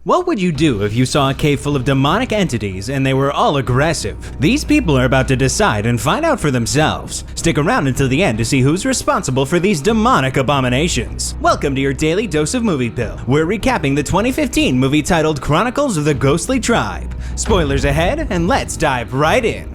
What would you do if you saw a cave full of demonic entities and they were all aggressive? These people are about to decide and find out for themselves. Stick around until the end to see who's responsible for these demonic abominations. Welcome to your daily dose of Movie Pill. We're recapping the 2015 movie titled Chronicles of the Ghostly Tribe. Spoilers ahead, and let's dive right in.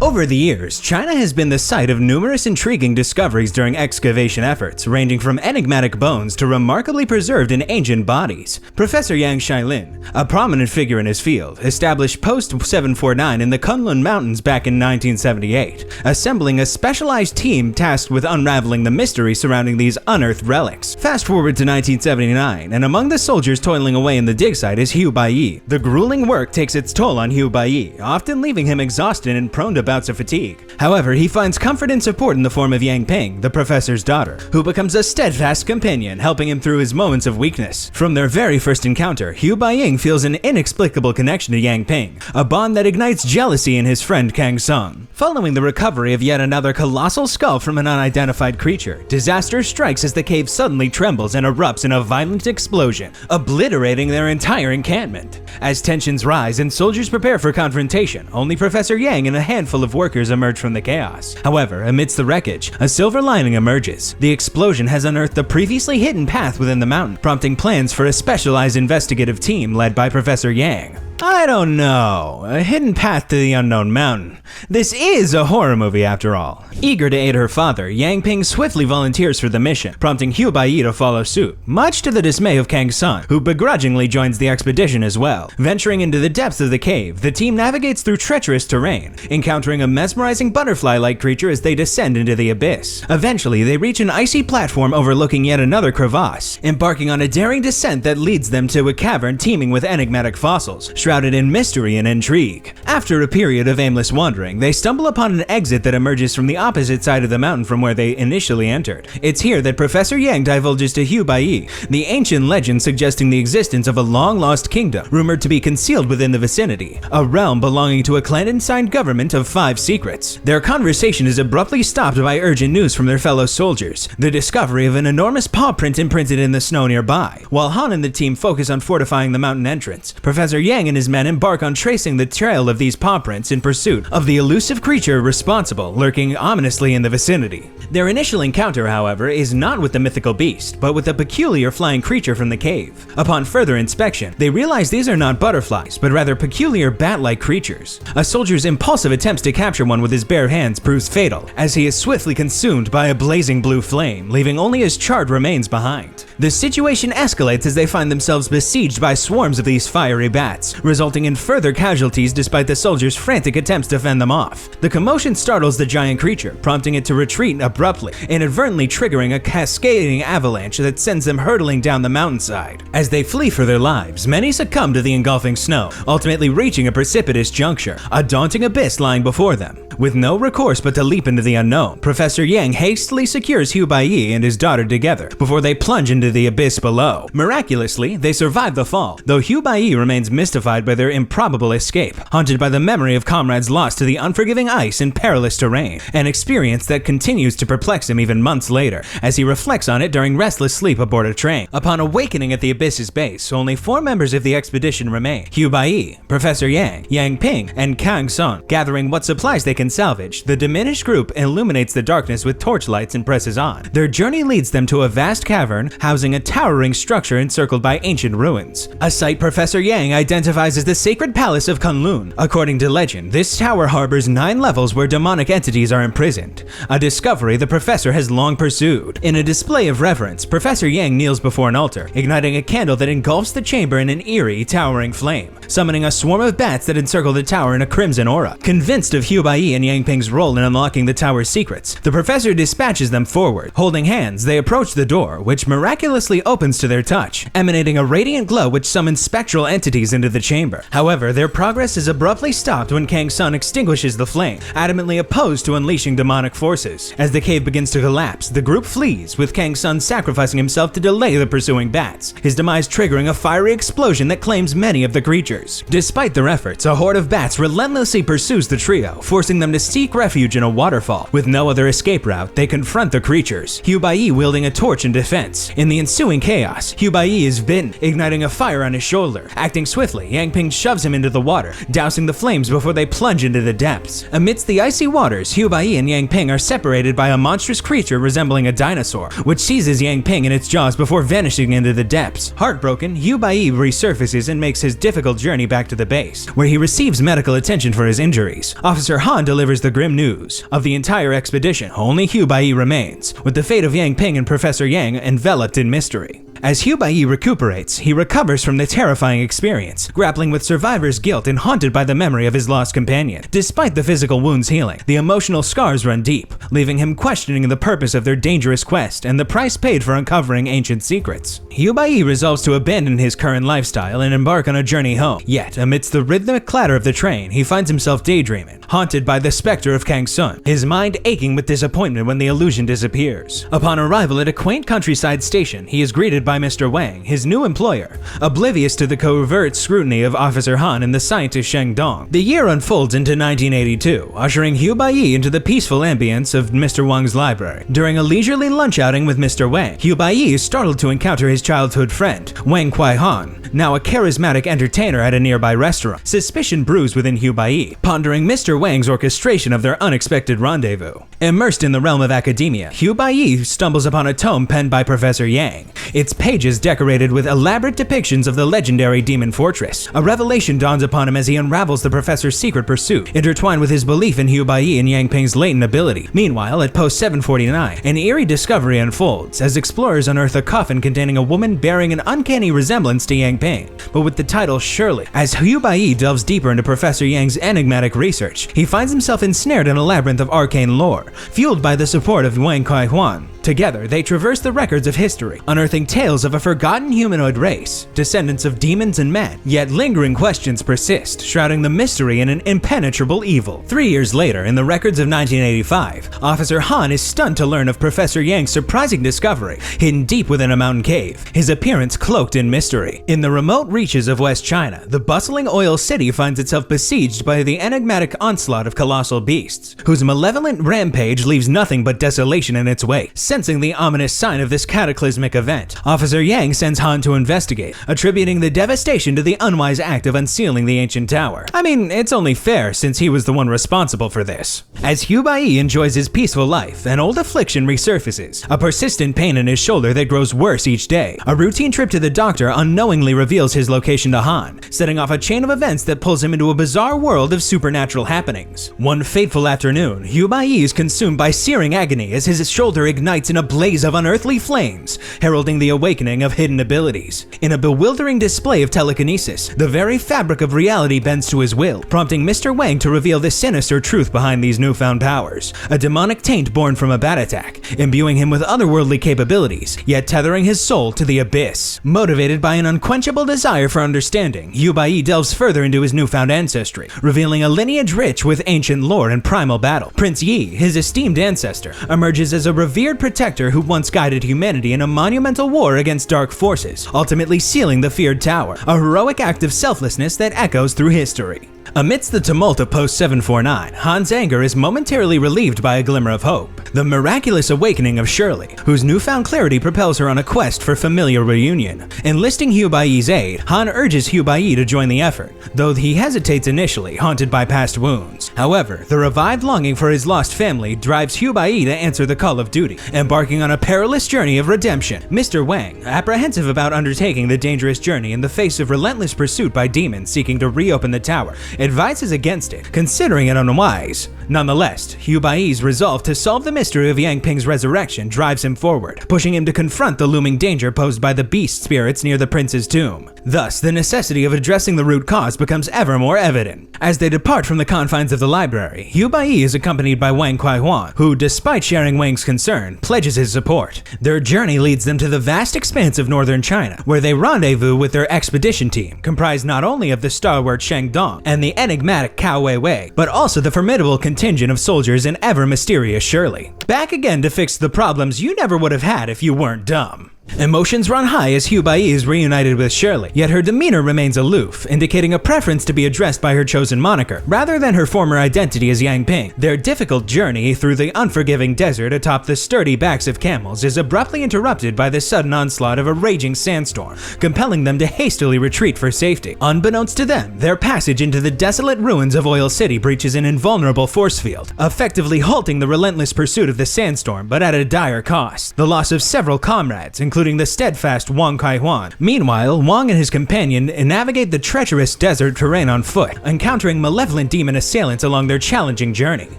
Over the years, China has been the site of numerous intriguing discoveries during excavation efforts, ranging from enigmatic bones to remarkably preserved and ancient bodies. Professor Yang Shailin, a prominent figure in his field, established Post 749 in the Kunlun Mountains back in 1978, assembling a specialized team tasked with unraveling the mystery surrounding these unearthed relics. Fast forward to 1979, and among the soldiers toiling away in the dig site is Hu Baiyi. The grueling work takes its toll on Hu Baiyi, often leaving him exhausted and prone to bouts of fatigue. However, he finds comfort and support in the form of Yang Ping, the professor's daughter, who becomes a steadfast companion, helping him through his moments of weakness. From their very first encounter, Hu Baiying feels an inexplicable connection to Yang Ping, a bond that ignites jealousy in his friend Kang Sung. Following the recovery of yet another colossal skull from an unidentified creature, disaster strikes as the cave suddenly trembles and erupts in a violent explosion, obliterating their entire encampment. As tensions rise and soldiers prepare for confrontation, only Professor Yang and a handful of workers emerge from the chaos. However, amidst the wreckage, a silver lining emerges. The explosion has unearthed the previously hidden path within the mountain, prompting plans for a specialized investigative team led by Professor Yang. I don't know, a hidden path to the unknown mountain. This is a horror movie after all. Eager to aid her father, Yang Ping swiftly volunteers for the mission, prompting Hu Baiyi to follow suit, much to the dismay of Kang Sung, who begrudgingly joins the expedition as well. Venturing into the depths of the cave, the team navigates through treacherous terrain, encountering a mesmerizing butterfly-like creature as they descend into the abyss. Eventually, they reach an icy platform overlooking yet another crevasse, embarking on a daring descent that leads them to a cavern teeming with enigmatic fossils, shrouded in mystery and intrigue. After a period of aimless wandering, they stumble upon an exit that emerges from the opposite side of the mountain from where they initially entered. It's here that Professor Yang divulges to Hu Baiyi the ancient legend suggesting the existence of a long-lost kingdom, rumored to be concealed within the vicinity, a realm belonging to a clandestine government of 5 secrets. Their conversation is abruptly stopped by urgent news from their fellow soldiers, the discovery of an enormous paw print imprinted in the snow nearby. While Han and the team focus on fortifying the mountain entrance, Professor Yang and his men embark on tracing the trail of these paw prints in pursuit of the elusive creature responsible, lurking ominously in the vicinity. Their initial encounter, however, is not with the mythical beast, but with a peculiar flying creature from the cave. Upon further inspection, they realize these are not butterflies, but rather peculiar bat-like creatures. A soldier's impulsive attempts to capture one with his bare hands proves fatal, as he is swiftly consumed by a blazing blue flame, leaving only his charred remains behind. The situation escalates as they find themselves besieged by swarms of these fiery bats, resulting in further casualties despite the soldiers' frantic attempts to fend them off. The commotion startles the giant creature, prompting it to retreat abruptly, inadvertently triggering a cascading avalanche that sends them hurtling down the mountainside. As they flee for their lives, many succumb to the engulfing snow, ultimately reaching a precipitous juncture, a daunting abyss lying before them. With no recourse but to leap into the unknown, Professor Yang hastily secures Hu Baiyi and his daughter together before they plunge into the abyss below. Miraculously, they survive the fall, though Hu Baiyi remains mystified by their improbable escape, haunted by the memory of comrades lost to the unforgiving ice and perilous terrain, an experience that continues to perplex him even months later, as he reflects on it during restless sleep aboard a train. Upon awakening at the abyss's base, only 4 members of the expedition remain: Hu Baiyi, Professor Yang, Yang Ping, and Kang Sung. Gathering what supplies they can salvage, the diminished group illuminates the darkness with torchlights and presses on. Their journey leads them to a vast cavern housing a towering structure encircled by ancient ruins, a site Professor Yang identifies as the sacred palace of Kunlun. According to legend, this tower harbors 9 levels where demonic entities are imprisoned, a discovery the professor has long pursued. In a display of reverence, Professor Yang kneels before an altar, igniting a candle that engulfs the chamber in an eerie, towering flame, summoning a swarm of bats that encircle the tower in a crimson aura. Convinced of Hu Baiyi and Yang Ping's role in unlocking the tower's secrets, the professor dispatches them forward. Holding hands, they approach the door, which miraculously opens to their touch, emanating a radiant glow which summons spectral entities into the chamber. However, their progress is abruptly stopped when Kang Sung extinguishes the flame, adamantly opposed to unleashing demonic forces. As the cave begins to collapse, the group flees, with Kang Sung sacrificing himself to delay the pursuing bats, his demise triggering a fiery explosion that claims many of the creatures. Despite their efforts, a horde of bats relentlessly pursues the trio, forcing them them to seek refuge in a waterfall. With no other escape route, they confront the creatures, Hugh Bai wielding a torch in defense. In the ensuing chaos, Hugh Bai is bitten, igniting a fire on his shoulder. Acting swiftly, Yang Ping shoves him into the water, dousing the flames before they plunge into the depths. Amidst the icy waters, Hugh Bai and Yang Ping are separated by a monstrous creature resembling a dinosaur, which seizes Yang Ping in its jaws before vanishing into the depths. Heartbroken, Hugh Bai resurfaces and makes his difficult journey back to the base, where he receives medical attention for his injuries. Officer Han delivers the grim news. Of the entire expedition, only Hugh Bai remains, with the fate of Yang Ping and Professor Yang enveloped in mystery. As Hugh Bai recuperates, he recovers from the terrifying experience, grappling with survivor's guilt and haunted by the memory of his lost companion. Despite the physical wounds healing, the emotional scars run deep, leaving him questioning the purpose of their dangerous quest and the price paid for uncovering ancient secrets. Hugh Bai resolves to abandon his current lifestyle and embark on a journey home. Yet, amidst the rhythmic clatter of the train, he finds himself daydreaming, haunted by the specter of Kang Sun, his mind aching with disappointment when the illusion disappears. Upon arrival at a quaint countryside station, he is greeted by Mr. Wang, his new employer, oblivious to the covert scrutiny of Officer Han and the scientist Sheng Dong. The year unfolds into 1982, ushering Hugh Bai into the peaceful ambience of Mr. Wang's library. During a leisurely lunch outing with Mr. Wang, Hugh Bai is startled to encounter his childhood friend, Wang Kuai-han, now a charismatic entertainer at a nearby restaurant. Suspicion brews within Hugh Bai, pondering Mr. Wang's orchestration of their unexpected rendezvous. Immersed in the realm of academia, Hugh Bai stumbles upon a tome penned by Professor Yang, its pages decorated with elaborate depictions of the legendary Demon Fortress. A revelation dawns upon him as he unravels the professor's secret pursuit, intertwined with his belief in Hugh Bai and Yang Ping's latent ability. Meanwhile, at post 749, an eerie discovery unfolds as explorers unearth a coffin containing a woman bearing an uncanny resemblance to Yang Ping, but with the title Shirley. As Hugh Bai delves deeper into Professor Yang's enigmatic research, he finds himself ensnared in a labyrinth of arcane lore, fueled by the support of Wang Kuai-han. Together, they traverse the records of history, unearthing tales of a forgotten humanoid race, descendants of demons and men. Yet lingering questions persist, shrouding the mystery in an impenetrable evil. 3 years later, in the records of 1985, Officer Han is stunned to learn of Professor Yang's surprising discovery, hidden deep within a mountain cave, his appearance cloaked in mystery. In the remote reaches of West China, the bustling oil city finds itself besieged by the enigmatic onslaught of colossal beasts, whose malevolent rampage leaves nothing but desolation in its wake. Sensing the ominous sign of this cataclysmic event, Officer Yang sends Han to investigate, attributing the devastation to the unwise act of unsealing the ancient tower. I mean, it's only fair since he was the one responsible for this. As Hugh Bai enjoys his peaceful life, an old affliction resurfaces, a persistent pain in his shoulder that grows worse each day. A routine trip to the doctor unknowingly reveals his location to Han, setting off a chain of events that pulls him into a bizarre world of supernatural happenings. One fateful afternoon, Hugh Bai is consumed by searing agony as his shoulder ignites in a blaze of unearthly flames, heralding the awakening of hidden abilities. In a bewildering display of telekinesis, the very fabric of reality bends to his will, prompting Mr. Wang to reveal the sinister truth behind these newfound powers. A demonic taint born from a bat attack, imbuing him with otherworldly capabilities, yet tethering his soul to the abyss. Motivated by an unquenchable desire for understanding, Hugh Bai delves further into his newfound ancestry, revealing a lineage rich with ancient lore and primal battle. Prince Yi, his esteemed ancestor, emerges as a revered protector who once guided humanity in a monumental war against dark forces, ultimately sealing the feared tower, a heroic act of selflessness that echoes through history. Amidst the tumult of post-749, Han's anger is momentarily relieved by a glimmer of hope. The miraculous awakening of Shirley, whose newfound clarity propels her on a quest for familiar reunion. Enlisting Hugh Bai's aid, Han urges Hugh Bai to join the effort, though he hesitates initially, haunted by past wounds. However, the revived longing for his lost family drives Hugh Bai to answer the call of duty, embarking on a perilous journey of redemption. Mr. Wang, apprehensive about undertaking the dangerous journey in the face of relentless pursuit by demons seeking to reopen the tower, advises against it, considering it unwise. Nonetheless, Hugh Bai's resolve to solve the mystery of Yang Ping's resurrection drives him forward, pushing him to confront the looming danger posed by the beast spirits near the prince's tomb. Thus, the necessity of addressing the root cause becomes ever more evident. As they depart from the confines of the library, Hugh Bai is accompanied by Wang Kuai-han, who, despite sharing Wang's concern, pledges his support. Their journey leads them to the vast expanse of northern China, where they rendezvous with their expedition team, comprised not only of the stalwart Sheng Dong and the enigmatic Cao Wei, but also the formidable contingent of soldiers and ever mysterious Shirley. Back again to fix the problems you never would have had if you weren't dumb. Emotions run high as Bai is reunited with Shirley, yet her demeanor remains aloof, indicating a preference to be addressed by her chosen moniker, rather than her former identity as Yang Ping. Their difficult journey through the unforgiving desert atop the sturdy backs of camels is abruptly interrupted by the sudden onslaught of a raging sandstorm, compelling them to hastily retreat for safety. Unbeknownst to them, their passage into the desolate ruins of Oil City breaches an invulnerable force field, effectively halting the relentless pursuit of the sandstorm, but at a dire cost: the loss of several comrades, including the steadfast Wang Kaihuan. Meanwhile, Wang and his companion navigate the treacherous desert terrain on foot, encountering malevolent demon assailants along their challenging journey.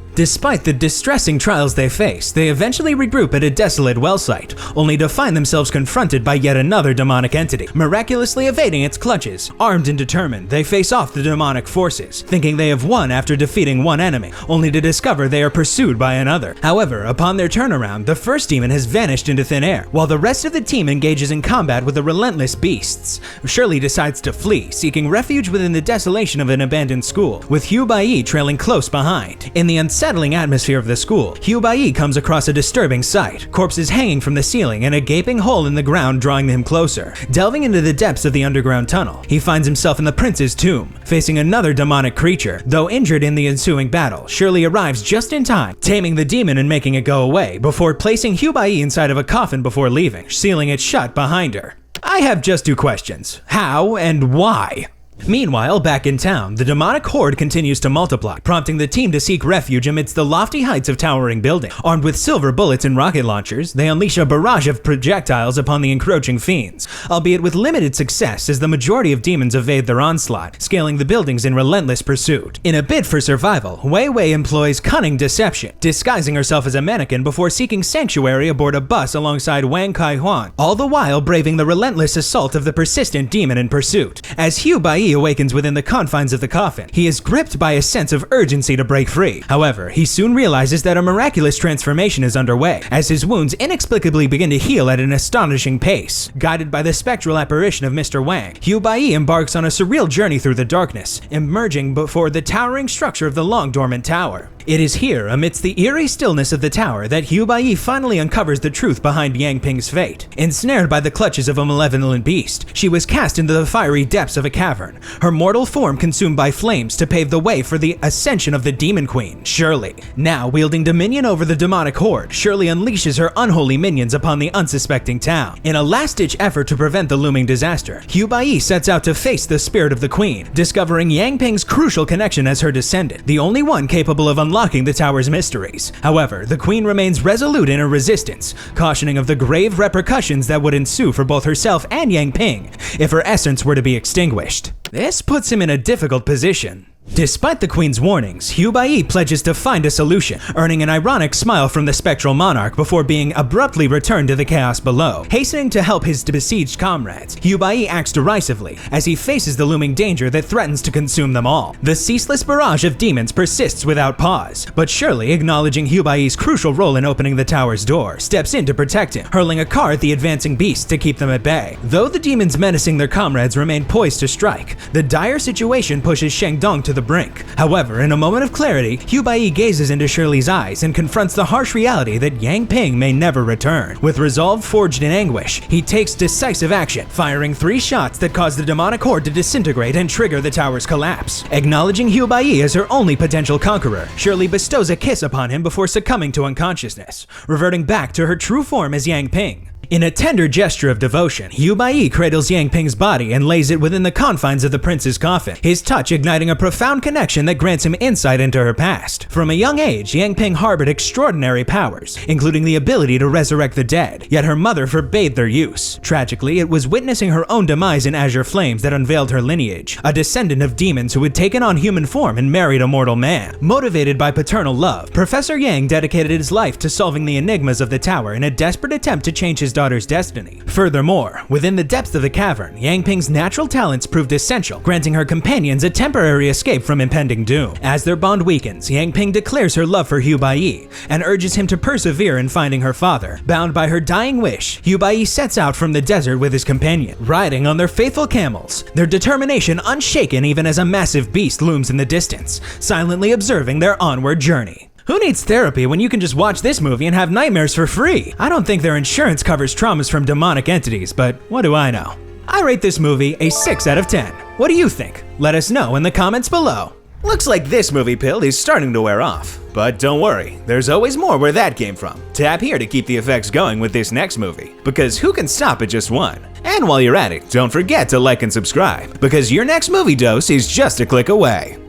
Despite the distressing trials they face, they eventually regroup at a desolate well site, only to find themselves confronted by yet another demonic entity, miraculously evading its clutches. Armed and determined, they face off the demonic forces, thinking they have won after defeating one enemy, only to discover they are pursued by another. However, upon their turnaround, the first demon has vanished into thin air, while the rest of the team engages in combat with the relentless beasts. Shirley decides to flee, seeking refuge within the desolation of an abandoned school, with Bai trailing close behind. In the unsettling atmosphere of the school, Bai comes across a disturbing sight: corpses hanging from the ceiling and a gaping hole in the ground drawing him closer. Delving into the depths of the underground tunnel, he finds himself in the prince's tomb, facing another demonic creature. Though injured in the ensuing battle, Shirley arrives just in time, taming the demon and making it go away, before placing Bai inside of a coffin before leaving, sealing it shut behind her. I have just two questions: how and why? Meanwhile, back in town, the demonic horde continues to multiply, prompting the team to seek refuge amidst the lofty heights of towering buildings. Armed with silver bullets and rocket launchers, they unleash a barrage of projectiles upon the encroaching fiends, albeit with limited success as the majority of demons evade their onslaught, scaling the buildings in relentless pursuit. In a bid for survival, Wei Wei employs cunning deception, disguising herself as a mannequin before seeking sanctuary aboard a bus alongside Wang Kaihuan, all the while braving the relentless assault of the persistent demon in pursuit. As Bai awakens within the confines of the coffin, he is gripped by a sense of urgency to break free. However, he soon realizes that a miraculous transformation is underway, as his wounds inexplicably begin to heal at an astonishing pace. Guided by the spectral apparition of Mr. Wang, Bai embarks on a surreal journey through the darkness, emerging before the towering structure of the long-dormant tower. It is here, amidst the eerie stillness of the tower, that Bai finally uncovers the truth behind Yang Ping's fate. Ensnared by the clutches of a malevolent beast, she was cast into the fiery depths of a cavern, her mortal form consumed by flames to pave the way for the ascension of the Demon Queen, Shirley. Now wielding dominion over the demonic horde, Shirley unleashes her unholy minions upon the unsuspecting town. In a last-ditch effort to prevent the looming disaster, Bai sets out to face the spirit of the queen, discovering Yang Ping's crucial connection as her descendant, the only one capable of unlocking the tower's mysteries. However, the queen remains resolute in her resistance, cautioning of the grave repercussions that would ensue for both herself and Yang Ping if her essence were to be extinguished. This puts him in a difficult position. Despite the queen's warnings, Bai pledges to find a solution, earning an ironic smile from the spectral monarch before being abruptly returned to the chaos below. Hastening to help his besieged comrades, Bai acts derisively as he faces the looming danger that threatens to consume them all. The ceaseless barrage of demons persists without pause, but Shirley, acknowledging Bai's crucial role in opening the tower's door, steps in to protect him, hurling a car at the advancing beasts to keep them at bay. Though the demons menacing their comrades remain poised to strike, the dire situation pushes Shengdong to the brink. However, in a moment of clarity, Bai gazes into Shirley's eyes and confronts the harsh reality that Yang Ping may never return. With resolve forged in anguish, he takes decisive action, firing 3 shots that cause the demonic horde to disintegrate and trigger the tower's collapse. Acknowledging Bai as her only potential conqueror, Shirley bestows a kiss upon him before succumbing to unconsciousness, reverting back to her true form as Yang Ping. In a tender gesture of devotion, Bai cradles Yang Ping's body and lays it within the confines of the prince's coffin, his touch igniting a profound connection that grants him insight into her past. From a young age, Yang Ping harbored extraordinary powers, including the ability to resurrect the dead, yet her mother forbade their use. Tragically, it was witnessing her own demise in azure flames that unveiled her lineage, a descendant of demons who had taken on human form and married a mortal man. Motivated by paternal love, Professor Yang dedicated his life to solving the enigmas of the tower in a desperate attempt to change his daughter's destiny. Furthermore, within the depths of the cavern, Yang Ping's natural talents proved essential, granting her companions a temporary escape from impending doom. As their bond weakens, Yang Ping declares her love for Bai and urges him to persevere in finding her father. Bound by her dying wish, Bai sets out from the desert with his companion, riding on their faithful camels, their determination unshaken even as a massive beast looms in the distance, silently observing their onward journey. Who needs therapy when you can just watch this movie and have nightmares for free? I don't think their insurance covers traumas from demonic entities, but what do I know? I rate this movie a 6 out of 10. What do you think? Let us know in the comments below. Looks like this movie pill is starting to wear off. But don't worry, there's always more where that came from. Tap here to keep the effects going with this next movie, because who can stop at just one? And while you're at it, don't forget to like and subscribe, because your next movie dose is just a click away.